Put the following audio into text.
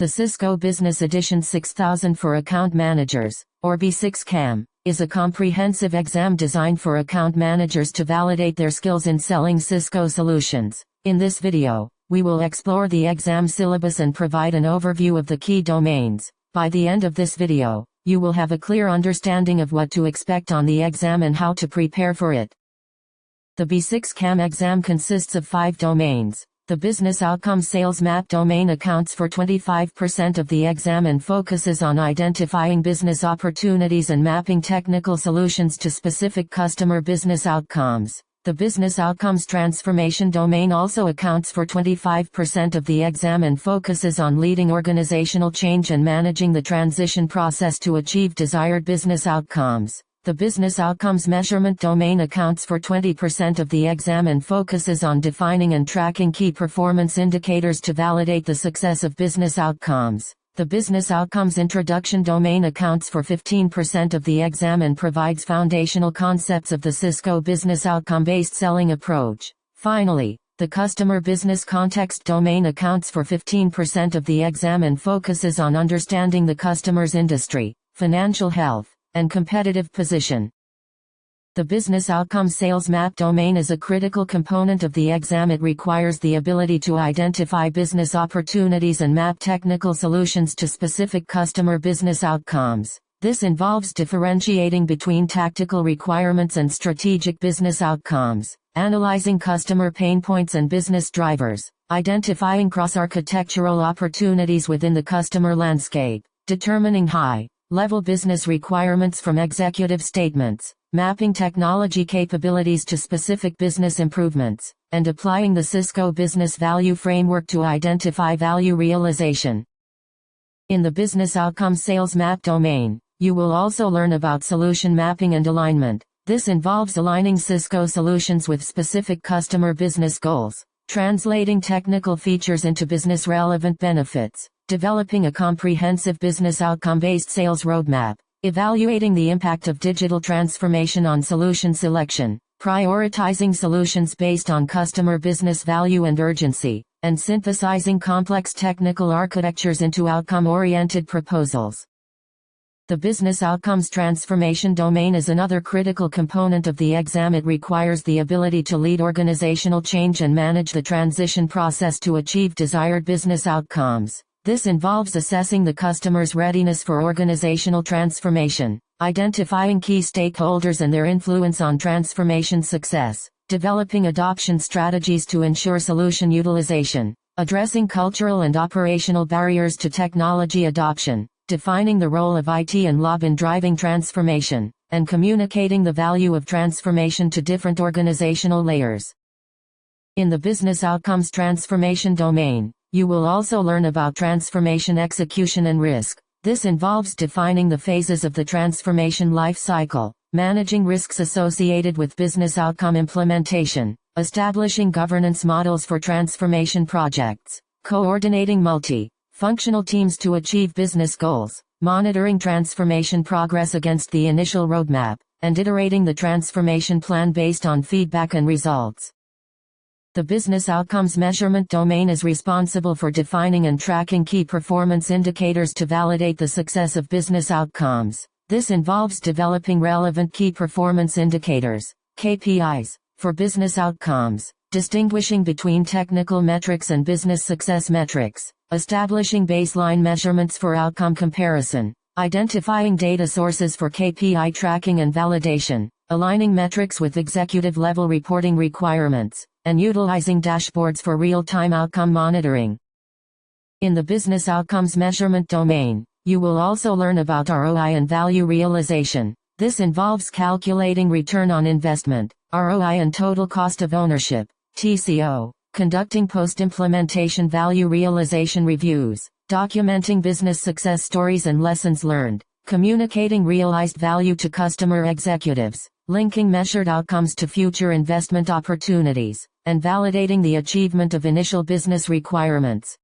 The Cisco Business Edition 6000 for Account Managers, or B6CAM, is a comprehensive exam designed for account managers to validate their skills in selling Cisco solutions. In this video, we will explore the exam syllabus and provide an overview of the key domains. By the end of this video, you will have a clear understanding of what to expect on the exam and how to prepare for it. The B6CAM exam consists of 5 domains. The Business Outcome Sales Map domain accounts for 25% of the exam and focuses on identifying business opportunities and mapping technical solutions to specific customer business outcomes. The Business Outcomes Transformation domain also accounts for 25% of the exam and focuses on leading organizational change and managing the transition process to achieve desired business outcomes. The Business Outcomes Measurement domain accounts for 20% of the exam and focuses on defining and tracking key performance indicators to validate the success of business outcomes. The Business Outcomes Introduction domain accounts for 15% of the exam and provides foundational concepts of the Cisco business outcome-based selling approach. Finally, the Customer Business Context domain accounts for 15% of the exam and focuses on understanding the customer's industry, financial health, and competitive position. The Business Outcome Sales Map domain is a critical component of the exam. It requires the ability to identify business opportunities and map technical solutions to specific customer business outcomes. This involves differentiating between tactical requirements and strategic business outcomes, analyzing customer pain points and business drivers, identifying cross-architectural opportunities within the customer landscape, determining high-level business requirements from executive statements, mapping technology capabilities to specific business improvements, and applying the Cisco Business Value Framework to identify value realization. In the Business Outcome Sales Map domain, you will also learn about solution mapping and alignment. This involves aligning Cisco solutions with specific customer business goals, translating technical features into business-relevant benefits, developing a comprehensive business outcome-based sales roadmap, evaluating the impact of digital transformation on solution selection, prioritizing solutions based on customer business value and urgency, and synthesizing complex technical architectures into outcome-oriented proposals. The Business Outcomes Transformation domain is another critical component of the exam. It requires the ability to lead organizational change and manage the transition process to achieve desired business outcomes. This involves assessing the customer's readiness for organizational transformation, identifying key stakeholders and their influence on transformation success, developing adoption strategies to ensure solution utilization, addressing cultural and operational barriers to technology adoption, defining the role of IT and lab in driving transformation, and communicating the value of transformation to different organizational layers. In the Business Outcomes Transformation domain, you will also learn about transformation execution and risk. This involves defining the phases of the transformation life cycle, managing risks associated with business outcome implementation, establishing governance models for transformation projects, coordinating multi-functional teams to achieve business goals, monitoring transformation progress against the initial roadmap, and iterating the transformation plan based on feedback and results. The Business Outcomes Measurement domain is responsible for defining and tracking key performance indicators to validate the success of business outcomes. This involves developing relevant key performance indicators, KPIs, for business outcomes, distinguishing between technical metrics and business success metrics, establishing baseline measurements for outcome comparison, identifying data sources for KPI tracking and validation, aligning metrics with executive-level reporting requirements, and utilizing dashboards for real-time outcome monitoring. In the Business Outcomes Measurement domain, you will also learn about ROI and value realization. This involves calculating return on investment, ROI and total cost of ownership, TCO, conducting post-implementation value realization reviews, documenting business success stories and lessons learned, communicating realized value to customer executives, linking measured outcomes to future investment opportunities, and validating the achievement of initial business requirements.